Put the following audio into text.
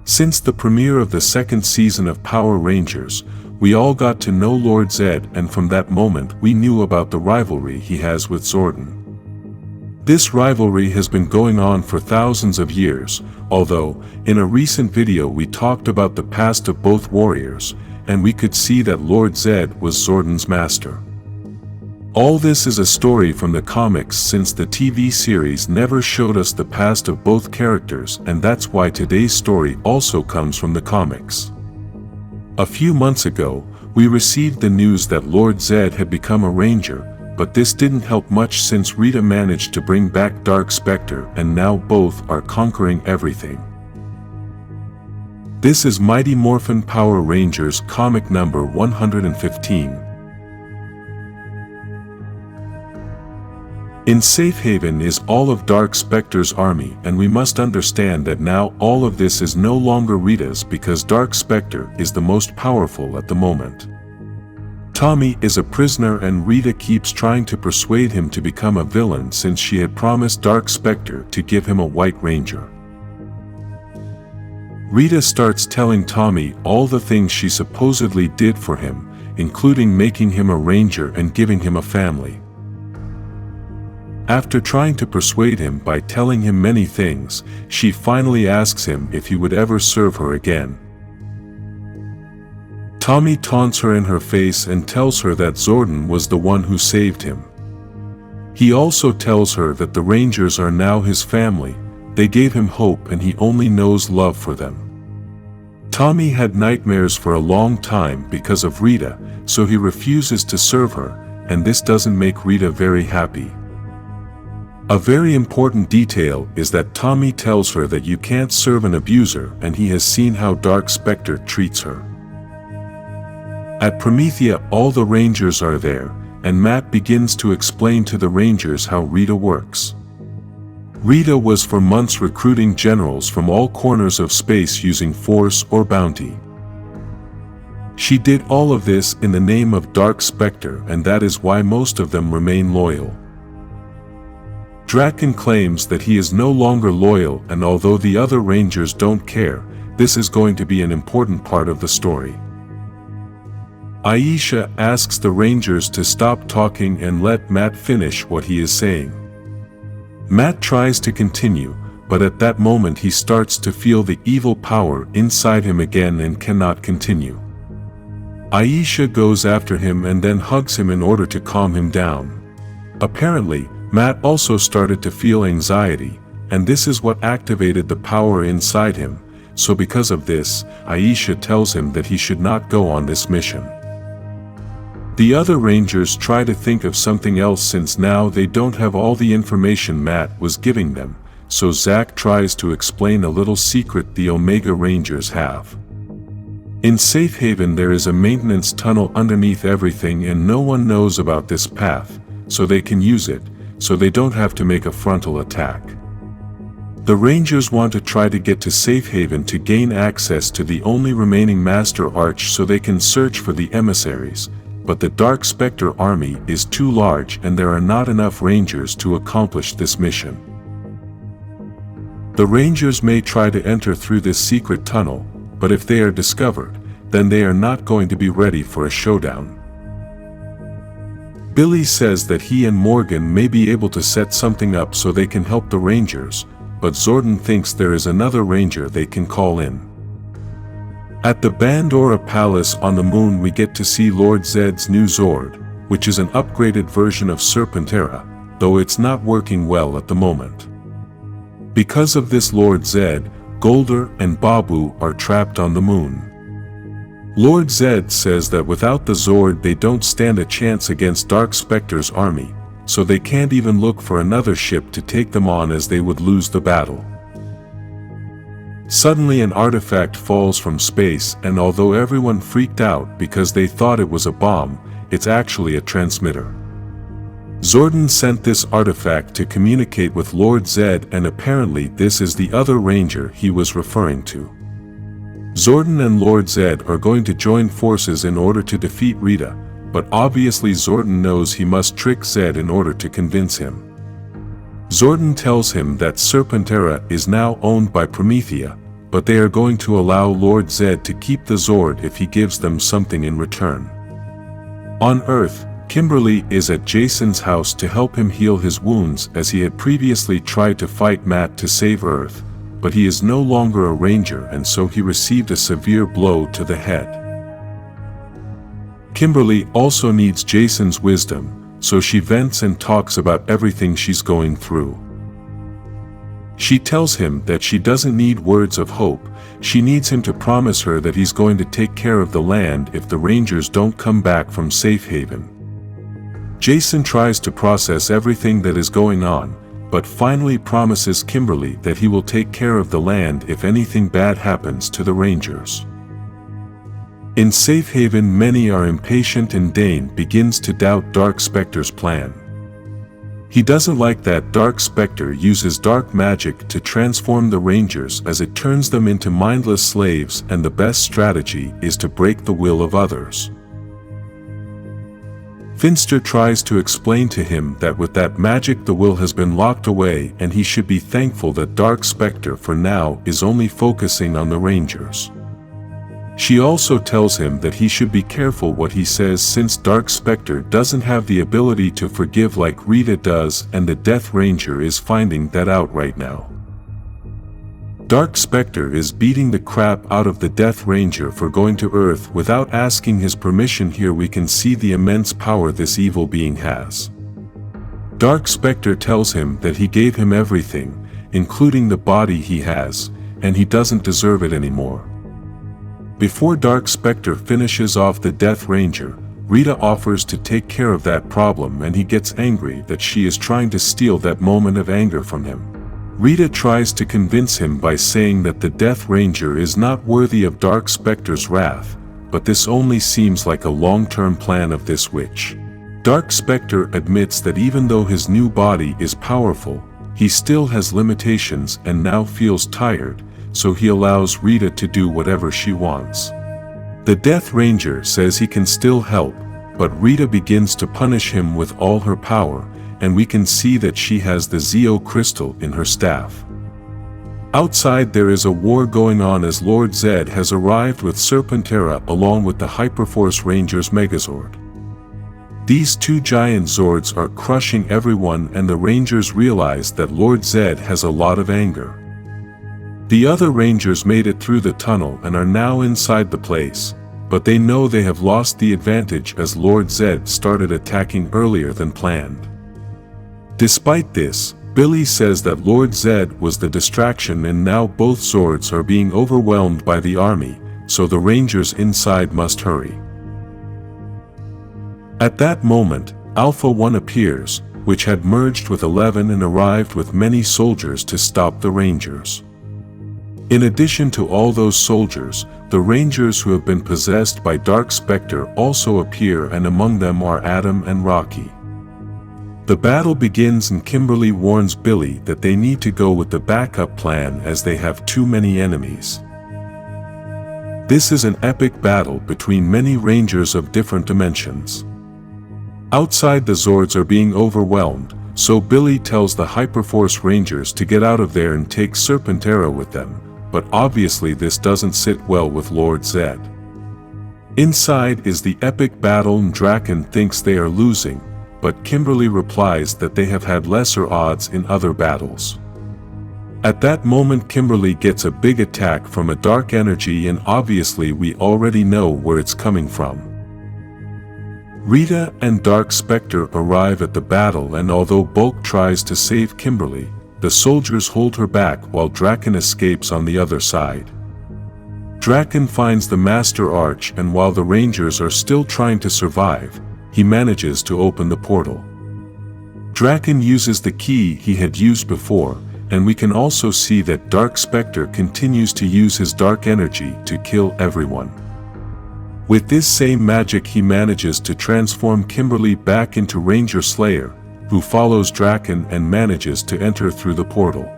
Since the premiere of the second season of Power Rangers, we all got to know Lord Zedd, and from that moment we knew about the rivalry he has with Zordon. This rivalry has been going on for thousands of years, although, in a recent video we talked about the past of both warriors, and we could see that Lord Zedd was Zordon's master. All this is a story from the comics, since the TV series never showed us the past of both characters, and that's why today's story also comes from the comics. A few months ago, we received the news that Lord Zedd had become a ranger, but this didn't help much since Rita managed to bring back Dark Specter, and now both are conquering everything. This is Mighty Morphin Power Rangers comic number 115. In Safe Haven is all of Dark Specter's army, and we must understand that now all of this is no longer Rita's, because Dark Specter is the most powerful at the moment. Tommy is a prisoner, and Rita keeps trying to persuade him to become a villain since she had promised Dark Specter to give him a White Ranger. Rita starts telling Tommy all the things she supposedly did for him, including making him a ranger and giving him a family. After trying to persuade him by telling him many things, she finally asks him if he would ever serve her again. Tommy taunts her in her face and tells her that Zordon was the one who saved him. He also tells her that the Rangers are now his family, they gave him hope and he only knows love for them. Tommy had nightmares for a long time because of Rita, so he refuses to serve her, and this doesn't make Rita very happy. A very important detail is that Tommy tells her that you can't serve an abuser, and he has seen how Dark Specter treats her. At Promethea, all the Rangers are there, and Matt begins to explain to the Rangers how Rita works. Rita was for months recruiting generals from all corners of space using force or bounty. She did all of this in the name of Dark Specter, and that is why most of them remain loyal. Draken claims that he is no longer loyal, and although the other Rangers don't care, this is going to be an important part of the story. Aisha asks the Rangers to stop talking and let Matt finish what he is saying. Matt tries to continue, but at that moment he starts to feel the evil power inside him again and cannot continue. Aisha goes after him and then hugs him in order to calm him down. Apparently, Matt also started to feel anxiety, and this is what activated the power inside him, so because of this, Aisha tells him that he should not go on this mission. The other Rangers try to think of something else since now they don't have all the information Matt was giving them, so Zack tries to explain a little secret the Omega Rangers have. In Safe Haven there is a maintenance tunnel underneath everything, and no one knows about this path, so they can use it, so they don't have to make a frontal attack. The Rangers want to try to get to Safe Haven to gain access to the only remaining Master Arch so they can search for the emissaries, but the Dark Specter army is too large and there are not enough Rangers to accomplish this mission. The Rangers may try to enter through this secret tunnel, but if they are discovered, then they are not going to be ready for a showdown. Billy says that he and Morgan may be able to set something up so they can help the Rangers, but Zordon thinks there is another Ranger they can call in. At the Bandora Palace on the moon we get to see Lord Zedd's new Zord, which is an upgraded version of Serpentera, though it's not working well at the moment. Because of this, Lord Zedd, Golder and Babu are trapped on the moon. Lord Zedd says that without the Zord they don't stand a chance against Dark Specter's army, so they can't even look for another ship to take them on as they would lose the battle. Suddenly an artifact falls from space, and although everyone freaked out because they thought it was a bomb, it's actually a transmitter. Zordon sent this artifact to communicate with Lord Zedd, and apparently this is the other Ranger he was referring to. Zordon and Lord Zedd are going to join forces in order to defeat Rita, but obviously Zordon knows he must trick Zedd in order to convince him. Zordon tells him that Serpentera is now owned by Promethea, but they are going to allow Lord Zedd to keep the Zord if he gives them something in return. On Earth, Kimberly is at Jason's house to help him heal his wounds as he had previously tried to fight Matt to save Earth, but he is no longer a ranger and so he received a severe blow to the head. Kimberly also needs Jason's wisdom, so she vents and talks about everything she's going through. She tells him that she doesn't need words of hope, she needs him to promise her that he's going to take care of the land if the Rangers don't come back from safe haven. Jason tries to process everything that is going on, but finally promises Kimberly that he will take care of the land if anything bad happens to the Rangers. In safe haven, many are impatient and Dane begins to doubt Dark Specter's plan. He doesn't like that Dark Specter uses dark magic to transform the Rangers as it turns them into mindless slaves, and the best strategy is to break the will of others. Finster tries to explain to him that with that magic the will has been locked away and he should be thankful that Dark Specter for now is only focusing on the Rangers. She also tells him that he should be careful what he says since Dark Specter doesn't have the ability to forgive like Rita does, and the Death Ranger is finding that out right now. Dark Specter is beating the crap out of the Death Ranger for going to Earth without asking his permission. Here we can see the immense power this evil being has. Dark Specter tells him that he gave him everything, including the body he has, and he doesn't deserve it anymore. Before Dark Specter finishes off the Death Ranger, Rita offers to take care of that problem and he gets angry that she is trying to steal that moment of anger from him. Rita tries to convince him by saying that the Death Ranger is not worthy of Dark Specter's wrath, but this only seems like a long-term plan of this witch. Dark Specter admits that even though his new body is powerful, he still has limitations and now feels tired, so he allows Rita to do whatever she wants. The Death Ranger says he can still help, but Rita begins to punish him with all her power, and we can see that she has the Zeo crystal in her staff. Outside there is a war going on as Lord Zedd has arrived with Serpentera along with the Hyperforce Rangers Megazord. These two giant Zords are crushing everyone and the Rangers realize that Lord Zedd has a lot of anger. The other Rangers made it through the tunnel and are now inside the place, but they know they have lost the advantage as Lord Zedd started attacking earlier than planned. Despite this, Billy says that Lord Zedd was the distraction and now both Zords are being overwhelmed by the army, so the Rangers inside must hurry. At that moment, Alpha 1 appears, which had merged with 11 and arrived with many soldiers to stop the Rangers. In addition to all those soldiers, the Rangers who have been possessed by Dark Specter also appear, and among them are Adam and Rocky. The battle begins and Kimberly warns Billy that they need to go with the backup plan as they have too many enemies. This is an epic battle between many Rangers of different dimensions. Outside the Zords are being overwhelmed, so Billy tells the Hyperforce Rangers to get out of there and take Serpentera with them. But obviously this doesn't sit well with Lord Zedd. Inside is the epic battle and Draken thinks they are losing, but Kimberly replies that they have had lesser odds in other battles. At that moment Kimberly gets a big attack from a dark energy and obviously we already know where it's coming from. Rita and Dark Specter arrive at the battle and although Bulk tries to save Kimberly, the soldiers hold her back while Draken escapes on the other side. Draken finds the Master Arch and while the Rangers are still trying to survive, he manages to open the portal. Draken uses the key he had used before, and we can also see that Dark Specter continues to use his dark energy to kill everyone. With this same magic he manages to transform Kimberly back into Ranger Slayer, who follows Draken and manages to enter through the portal.